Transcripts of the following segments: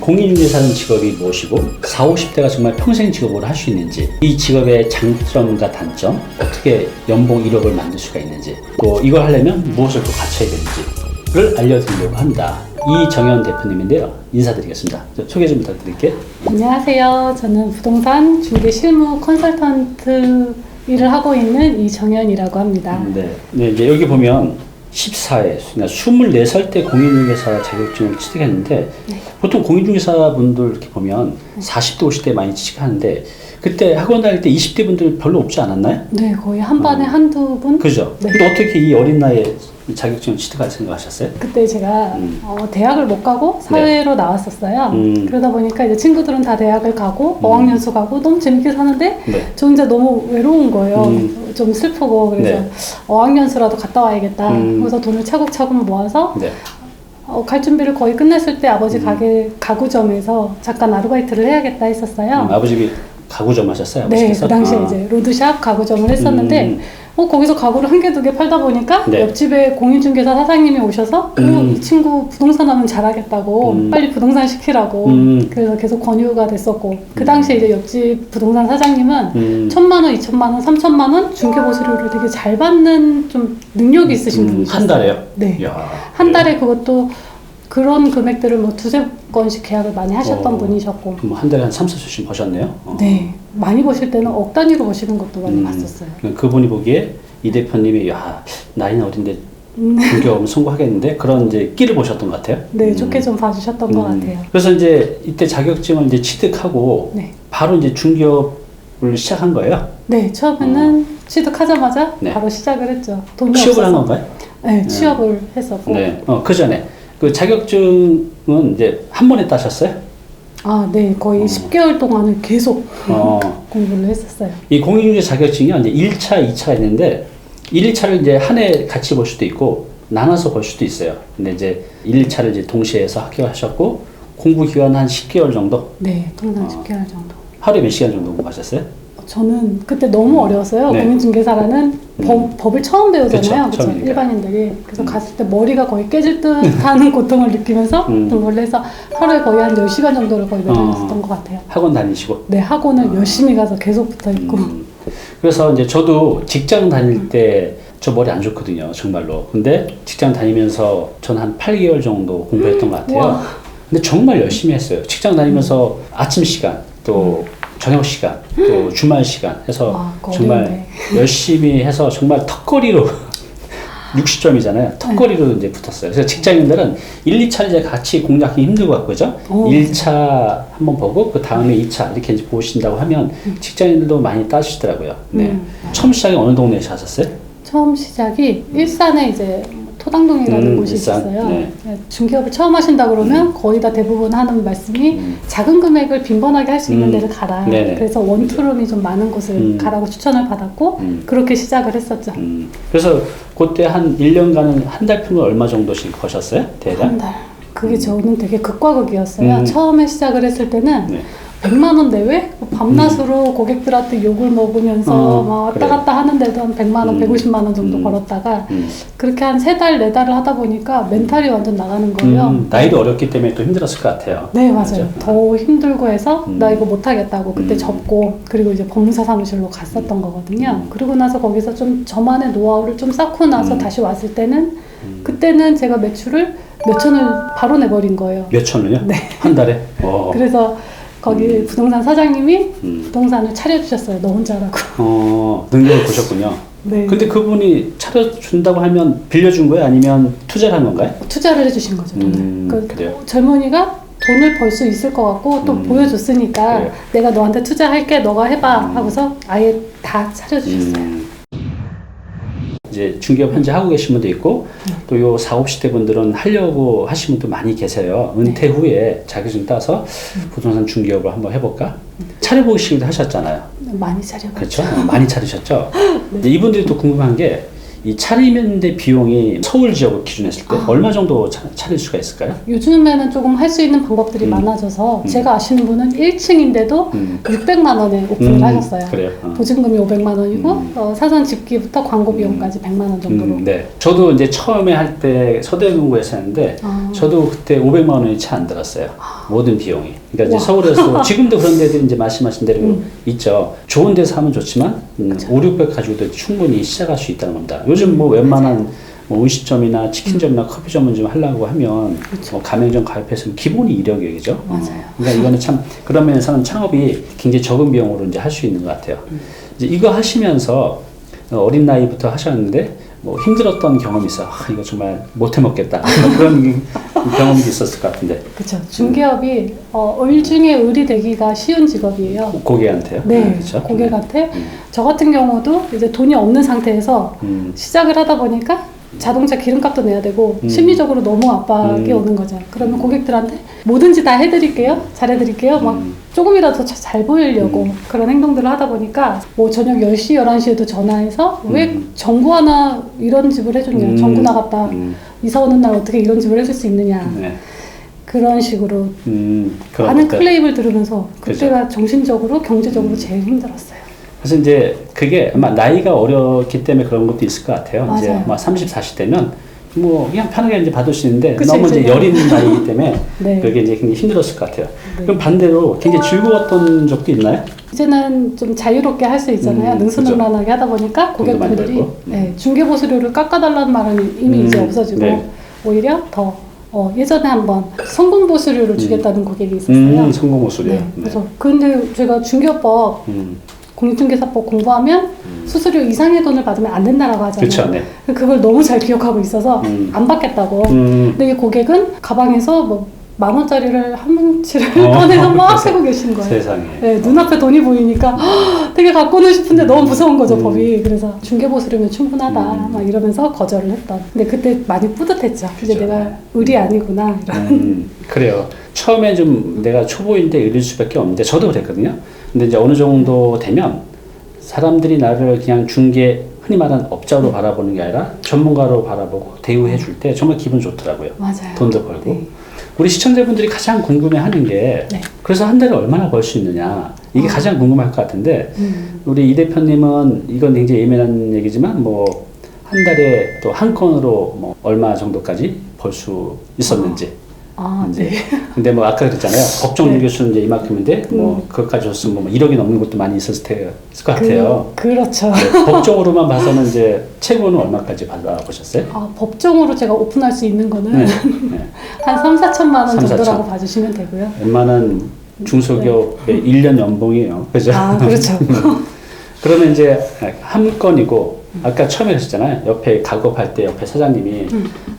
공인중개사는 직업이 무엇이고 40, 50대가 정말 평생 직업으로 할 수 있는지, 이 직업의 장점과 단점, 어떻게 연봉 1억을 만들 수가 있는지, 또 이걸 하려면 무엇을 또 갖춰야 되는지를 알려드리려고 합니다. 이정현 대표님인데요. 인사드리겠습니다. 소개 좀 부탁드릴게요. 안녕하세요. 저는 부동산 중개 실무 컨설턴트 일을 하고 있는 이정현이라고 합니다. 네, 이제 여기 보면 14회, 그러니까 24살 때 공인중개사 자격증을 취득했는데, 네. 보통 공인중개사 분들 이렇게 보면 40대, 50대 많이 취직하는데, 그때 학원 다닐 때 20대 분들 별로 없지 않았나요? 네, 거의 한 반에 한두 분? 그죠? 네. 근데 어떻게 이 어린 나이에 자격증을 취득할 생각하셨어요? 그때 제가 대학을 못 가고 사회로 나왔었어요. 그러다 보니까 이제 친구들은 다 대학을 가고 어학연수 가고 너무 재밌게 사는데 네. 저 혼자 너무 외로운 거예요. 좀 슬프고 그래서 네. 어학연수라도 갔다 와야겠다. 그래서 돈을 차곡차곡 모아서 네. 갈 준비를 거의 끝냈을 때 아버지 가구점에서 잠깐 아르바이트를 해야겠다 했었어요. 아버님이 가구점 하셨어요? 네, 아버지께서? 그 당시에 이제 로드샵 가구점을 했었는데 거기서 가구를 한 개, 두 개 팔다 보니까 네. 옆집에 공인중개사 사장님이 오셔서 이 친구 부동산 하면 잘하겠다고 빨리 부동산 시키라고 그래서 계속 권유가 됐었고 그 당시에 이제 옆집 부동산 사장님은 1,000만 원, 2,000만 원, 3,000만 원 중개보수료를 되게 잘 받는 좀 능력이 있으신 분이셨어요. 한 달에요? 네. 이야, 한 달에 그것도 그런 금액들을 뭐 두세 건씩 계약을 많이 하셨던 분이셨고. 그럼 한 달에 한 3, 4천씩 버셨네요? 네. 많이 버실 때는 억 단위로 버시는 것도 많이 봤었어요. 그분이 보기에 이 대표님이 야, 나이는 어린데 중개업은 성공하겠는데 그런 이제 끼를 보셨던 것 같아요. 네, 좋게 좀 봐주셨던 것 같아요. 그래서 이제 이때 자격증을 이제 취득하고 네. 바로 이제 중개업을 시작한 거예요. 네, 처음에는 취득하자마자 네. 바로 시작을 했죠. 돈이 취업을 한 없어서. 건가요? 네, 취업을 했었고. 네. 그 전에 그 자격증은 이제 한 번에 따셨어요? 아, 네, 거의 10개월 동안은 계속 공부를 했었어요. 이 공인중개사 자격증이 이제 1차, 2차가 있는데 1, 2차를 이제 한 해 같이 볼 수도 있고 나눠서 볼 수도 있어요. 근데 이제 1, 2차를 이제 동시에 해서 합격하셨고 공부 기간 한 10개월 정도? 네, 통상 10개월 정도. 하루에 몇 시간 정도 공부하셨어요? 저는 그때 너무 어려웠어요. 네. 공인중개사라는 법을 처음 배우잖아요. 그쵸, 그쵸? 처음이니까. 일반인들이. 그래서 갔을 때 머리가 거의 깨질 듯 하는 고통을 느끼면서 등록을 해서 하루에 거의 한 10시간 정도를 거의 매달렸었던 것 같아요. 학원 다니시고? 네, 학원을 열심히 가서 계속 붙어 있고. 그래서 이제 저도 직장 다닐 때 저 머리 안 좋거든요, 정말로. 근데 직장 다니면서 전 한 8개월 정도 공부했던 것 같아요. 와. 근데 정말 열심히 했어요. 직장 다니면서 아침 시간, 또 저녁 시간, 또 주말 시간 해서 와, 그거 정말 어려운데. 열심히 해서 정말 턱걸이로 60점이잖아요. 턱걸이로 이제 붙었어요. 그래서 직장인들은 1, 2차 이제 같이 공략하기 힘들고 같고죠. 1차 한번 보고 그 다음에 2차 이렇게 이제 보신다고 하면 직장인들도 많이 따시더라고요. 네. 처음 시작이 어느 동네에 사셨어요? 처음 시작이 일산에 이제 토당동이라는 곳이 일산. 있었어요. 네. 중개업을 처음 하신다 그러면 거의 다 대부분 하는 말씀이 작은 금액을 빈번하게 할 수 있는 데를 가라. 네네. 그래서 원투룸이 좀 많은 곳을 가라고 추천을 받았고 그렇게 시작을 했었죠. 그래서 그때 한 1년간은 한 달 평균 얼마 정도씩 버셨어요? 대략? 한 달. 그게 저는 되게 극과 극이었어요. 처음에 시작을 했을 때는 네. 100만 원 내외? 밤낮으로 고객들한테 욕을 먹으면서 막 왔다 그래. 갔다 하는데도 한 100만 원, 150만 원 정도 벌었다가 그렇게 한 3달, 4달을 하다 보니까 멘탈이 완전 나가는 거예요. 나이도 어렸기 때문에 또 힘들었을 것 같아요. 네, 맞아요. 그죠? 더 힘들고 해서 나 이거 못하겠다고 그때 접고 그리고 이제 법무사 사무실로 갔었던 거거든요. 그리고 나서 거기서 좀 저만의 노하우를 좀 쌓고 나서 다시 왔을 때는 그때는 제가 매출을 몇 천을 바로 내버린 거예요. 몇 천을요? 네. 한 달에? 그래서 거기 부동산 사장님이 부동산을 차려주셨어요. 너 혼자라고. 능력을 보셨군요. 네. 근데 그분이 차려준다고 하면 빌려준 거예요? 아니면 투자를 한 건가요? 투자를 해주신 거죠. 돈을. 그래요? 젊은이가 돈을 벌 수 있을 것 같고 또 보여줬으니까 그래요. 내가 너한테 투자할게 너가 해봐 하고서 아예 다 차려주셨어요. 이제 중개업 현재 하고 계신 분도 있고 또 요 40, 50대 분들은 하려고 하신 분도 많이 계세요. 은퇴 후에 자격증 따서 부동산 중개업을 한번 해볼까? 차려보시기도 하셨잖아요. 많이 차려봤죠. 그렇죠? 많이 차리셨죠? 이제 이분들이 또 궁금한 게 이 차리는데 비용이 서울 지역을 기준했을 때 얼마 정도 차릴 수가 있을까요? 요즘에는 조금 할 수 있는 방법들이 많아져서 제가 아시는 분은 1층인데도 600만 원에 오픈을 하셨어요. 그래요? 보증금이 500만 원이고 사전 집기부터 광고 비용까지 100만 원 정도로. 네. 저도 이제 처음에 할 때 서대문구에서 했는데 저도 그때 500만 원이 채 안 들었어요. 모든 비용이. 그러니까 이제 와. 서울에서 지금도 그런 데들이 이제 말씀하신 대로 있죠. 좋은 데서 하면 좋지만 5, 600 가지고도 충분히 시작할 수 있다는 겁니다. 요즘 뭐 웬만한 뭐 음식점이나 치킨점이나 커피점을 좀 하려고 하면 뭐 가맹점 가입해서 기본이 1억이죠, 그죠? 맞아요. 그러니까 이거는 참 그런 면에서는 창업이 굉장히 적은 비용으로 이제 할 수 있는 것 같아요. 이제 이거 하시면서 어린 나이부터 하셨는데 뭐 힘들었던 경험이 있어. 이거 정말 못 해먹겠다. 그런 경험도 있었을 것 같은데. 그렇죠. 중개업이 을 중에 을이 되기가 쉬운 직업이에요. 고객한테요? 네, 그렇죠? 고객한테. 저 같은 경우도 이제 돈이 없는 상태에서 시작을 하다 보니까 자동차 기름값도 내야 되고 심리적으로 너무 압박이 오는 거죠. 그러면 고객들한테 뭐든지 다 해드릴게요, 잘해드릴게요, 막 조금이라도 잘 보이려고 그런 행동들을 하다 보니까 뭐 저녁 10시, 11시에도 전화해서 왜 정구 하나 이런 집을 해줬냐, 정구 나갔다, 이사 오는 날 어떻게 이런 집을 해줄 수 있느냐. 네. 그런 식으로 그런 많은 것들. 클레임을 들으면서 그때가 그죠. 정신적으로, 경제적으로 제일 힘들었어요. 그래서 이제 그게 아마 나이가 어렸기 때문에 그런 것도 있을 것 같아요. 맞아요. 이제 막 30, 40대면 뭐 그냥 편하게 이제 받으시는데 그치, 너무 이제 이제 여린 나이이기 때문에 네. 그게 이제 굉장히 힘들었을 것 같아요. 네. 그럼 반대로 굉장히 즐거웠던 적도 있나요? 이제는 좀 자유롭게 할 수 있잖아요. 능수능란하게 하다 보니까 돈도 많이 고객분들이 벌고. 네, 중개보수료를 깎아달라는 말은 이미 이제 없어지고 네. 오히려 더 예전에 한번 성공보수료를 주겠다는 고객이 있었어요. 성공 모술이요. 네, 그래서 근데 제가 중개법 공인중개사법 공부하면 수수료 이상의 돈을 받으면 안 된다라고 하잖아요. 그렇죠, 네. 그걸 너무 잘 기억하고 있어서 안 받겠다고. 근데 이 고객은 가방에서 뭐 10,000원짜리를 한 뭉치를 꺼내서 막 세고 계신 거예요. 세상에. 네, 눈앞에 돈이 보이니까 되게 갖고는 싶은데 너무 무서운 거죠, 법이. 그래서 중개보수료면 충분하다 막 이러면서 거절을 했던. 근데 그때 많이 뿌듯했죠. 이제 그죠. 내가 을이 아니구나 이런. 그래요. 처음에 좀 내가 초보인데 이럴 수밖에 없는데 저도 그랬거든요. 근데 이제 어느 정도 되면 사람들이 나를 그냥 중개 흔히 말하는 업자로 바라보는 게 아니라 전문가로 바라보고 대우해 줄 때 정말 기분 좋더라고요. 맞아요. 돈도 벌고. 네. 우리 시청자분들이 가장 궁금해하는 게 네. 그래서 한 달에 얼마나 벌 수 있느냐 이게 가장 궁금할 것 같은데 우리 이 대표님은 이건 굉장히 예민한 얘기지만 뭐 한 달에 또 한 건으로 뭐 얼마 정도까지 벌 수 있었는지. 네. 근데 뭐 아까 그랬잖아요. 법정 네. 교수는 이제 이만큼인데 뭐 그것까지 줬으면 뭐 1억이 넘는 것도 많이 있을 것 같아요. 그렇죠. 네, 법정으로만 봐서는 이제 최고는 얼마까지 받아보셨어요? 법정으로 제가 오픈할 수 있는 거는 네. 네. 한 3,4천만 원 3, 4천. 정도라고 봐주시면 되고요. 웬만한 중소기업의 1년 연봉이에요. 그죠? 그렇죠. 그러면 이제 한 건이고 아까 처음에 하셨잖아요. 옆에 작업할 때 옆에 사장님이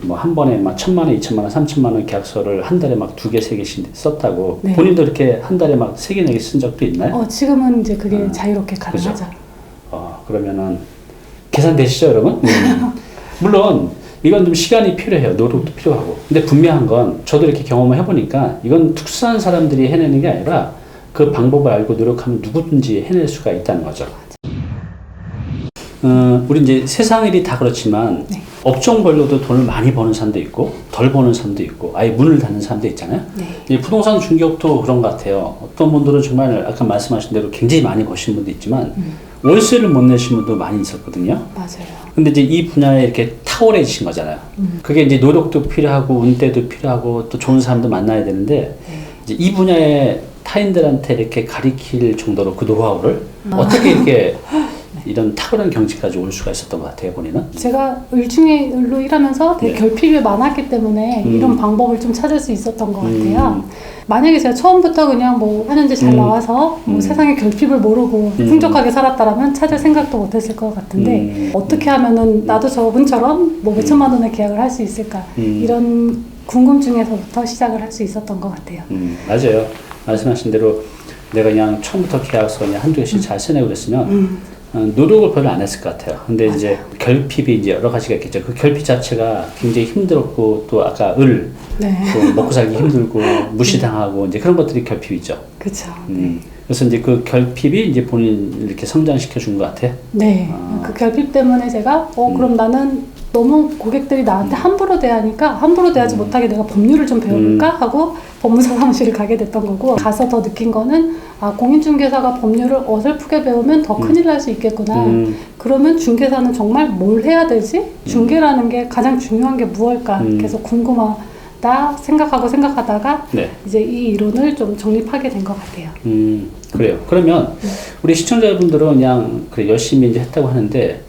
뭐 한 번에 막 1,000만 원, 2,000만 원, 3,000만 원 계약서를 한 달에 막 2개, 3개씩 썼다고. 네. 본인도 이렇게 한 달에 막 3개, 4개 쓴 적도 있나요? 지금은 이제 그게 자유롭게 가능하죠. 그죠? 그러면은 계산되시죠, 여러분? 물론 이건 좀 시간이 필요해요. 노력도 필요하고. 근데 분명한 건 저도 이렇게 경험을 해보니까 이건 특수한 사람들이 해내는 게 아니라 그 방법을 알고 노력하면 누구든지 해낼 수가 있다는 거죠. 우리 이제 세상 일이 다 그렇지만 네. 업종별로도 돈을 많이 버는 사람도 있고 덜 버는 사람도 있고 아예 문을 닫는 사람도 있잖아요. 네. 이 부동산 중개업도 그런 것 같아요. 어떤 분들은 정말 아까 말씀하신 대로 굉장히 많이 버신 분도 있지만 월세를 못 내신 분도 많이 있었거든요. 맞아요. 근데 이제 이 분야에 이렇게 탁월해지신 거잖아요. 그게 이제 노력도 필요하고 운때도 필요하고 또 좋은 사람도 만나야 되는데 이제 이 분야의 타인들한테 이렇게 가리킬 정도로 그 노하우를 어떻게 이렇게 이런 탁월한 경지까지 올 수가 있었던 것 같아요, 본인은? 제가 을 중에 을로 일하면서 되게 네. 결핍이 많았기 때문에 이런 방법을 좀 찾을 수 있었던 것 같아요. 만약에 제가 처음부터 그냥 뭐 하는지 잘 나와서 뭐 세상의 결핍을 모르고 풍족하게 살았다라면 찾을 생각도 못했을 것 같은데 어떻게 하면은 나도 저분처럼 뭐 몇천만 원의 계약을 할 수 있을까 이런 궁금증에서부터 시작을 할 수 있었던 것 같아요. 맞아요. 말씀하신 대로 내가 그냥 처음부터 계약서 그냥 한두 개씩 잘 써내고 그랬으면 노력을 별로 안 했을 것 같아요. 근데 맞아요. 이제 결핍이 이제 여러 가지가 있겠죠. 그 결핍 자체가 굉장히 힘들었고 또 아까 네. 또 먹고 살기 힘들고 무시당하고 이제 그런 것들이 결핍이죠. 그렇죠. 그래서 이제 그 결핍이 이제 본인 이렇게 성장시켜 준 것 같아요. 네. 그 결핍 때문에 제가 그럼 나는 너무 고객들이 나한테 함부로 대하니까 함부로 대하지 못하게 내가 법률을 좀 배워볼까 하고 법무사 사무실을 가게 됐던 거고 가서 더 느낀 거는 공인중개사가 법률을 어설프게 배우면 더 큰일 날 수 있겠구나. 그러면 중개사는 정말 뭘 해야 되지? 중개라는 게 가장 중요한 게 무엇일까? 계속 궁금한 같다 생각하다가 네. 이제 이 이론을 좀 정립하게 된 것 같아요. 그래요. 그러면 우리 시청자분들은 그냥 그래 열심히 이제 했다고 하는데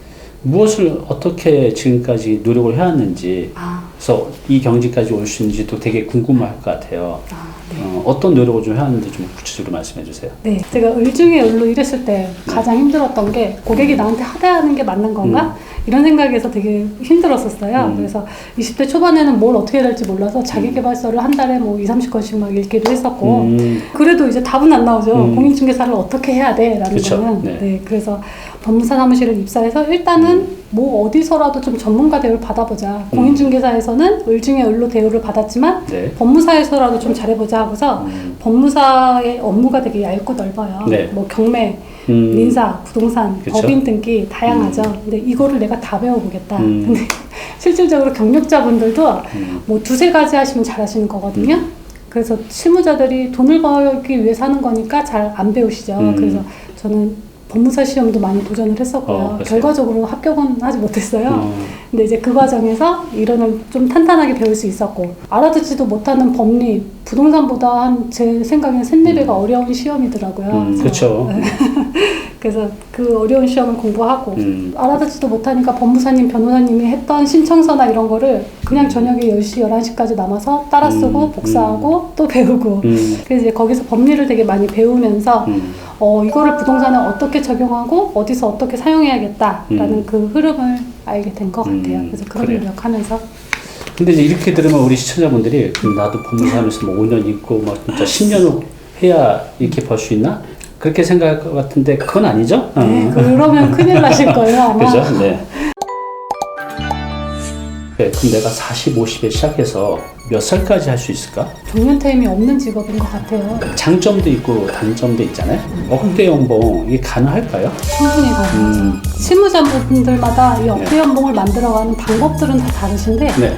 무엇을 어떻게 지금까지 노력을 해왔는지 그래서 이 경지까지 올 수 있는지도 되게 궁금할 것 같아요. 네. 어떤 노력을 좀 해왔는지 좀 구체적으로 말씀해 주세요. 네, 제가 을중에 을로 일했을 때 가장 힘들었던 게 고객이 나한테 하대하는 게 맞는 건가? 이런 생각에서 되게 힘들었었어요. 그래서 20대 초반에는 뭘 어떻게 해야 될지 몰라서 자기계발서를 한 달에 뭐 20-30권씩 막 읽기도 했었고 그래도 이제 답은 안 나오죠. 공인중개사를 어떻게 해야 돼? 라는 그쵸. 거는. 네. 네, 그래서 법무사 사무실을 입사해서 일단은 뭐 어디서라도 좀 전문가 대우를 받아보자. 공인중개사에서는 을중에 을로 대우를 받았지만 네. 법무사에서라도 좀 잘해보자 하고서 법무사의 업무가 되게 얇고 넓어요. 네. 뭐 경매, 민사, 부동산, 그쵸? 법인 등기 다양하죠. 근데 이거를 내가 다 배워보겠다. 근데 실질적으로 경력자분들도 뭐 2-3가지 하시면 잘하시는 거거든요. 그래서 실무자들이 돈을 벌기 위해서 하는 거니까 잘 안 배우시죠. 그래서 저는 법무사 시험도 많이 도전을 했었고요. 결과적으로 합격은 하지 못했어요. 근데 이제 그 과정에서 이론을 좀 탄탄하게 배울 수 있었고 알아듣지도 못하는 법리, 부동산보다 한 제 생각엔 3-4배가 어려운 시험이더라고요. 그렇죠. 그래서 그 어려운 시험을 공부하고 알아듣지도 못하니까 법무사님, 변호사님이 했던 신청서나 이런 거를 그냥 저녁에 10시, 11시까지 남아서 따라 쓰고 복사하고 또 배우고 그래서 이제 거기서 법리를 되게 많이 배우면서 이거를 부동산에 어떻게 적용하고 어디서 어떻게 사용해야겠다라는 그 흐름을 알게 된 것 같아요. 그래서 그런 그래요. 노력하면서 근데 이제 이렇게 들으면 우리 시청자분들이 그럼 나도 법무사하면서 뭐 5년 있고 막 진짜 10년 해야 이렇게 벌 수 있나? 그렇게 생각할 것 같은데 그건 아니죠? 네, 그러면 큰일 나실 거예요 아마. 그죠? 네. 그래, 그럼 내가 40, 50에 시작해서 몇 살까지 할 수 있을까? 정년퇴임이 없는 직업인 것 같아요. 장점도 있고 단점도 있잖아요. 억대 연봉 이게 가능할까요? 충분히 가능하죠. 실무자분들마다 이 억대 연봉을 만들어가는 방법들은 다 다르신데 네.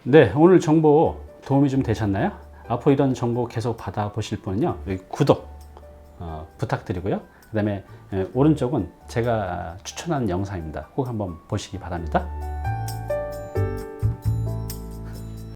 네, 오늘 정보 도움이 좀 되셨나요? 앞으로 이런 정보 계속 받아보실 분은요, 여기 구독 부탁드리고요. 그 다음에 오른쪽은 제가 추천하는 영상입니다. 꼭 한번 보시기 바랍니다.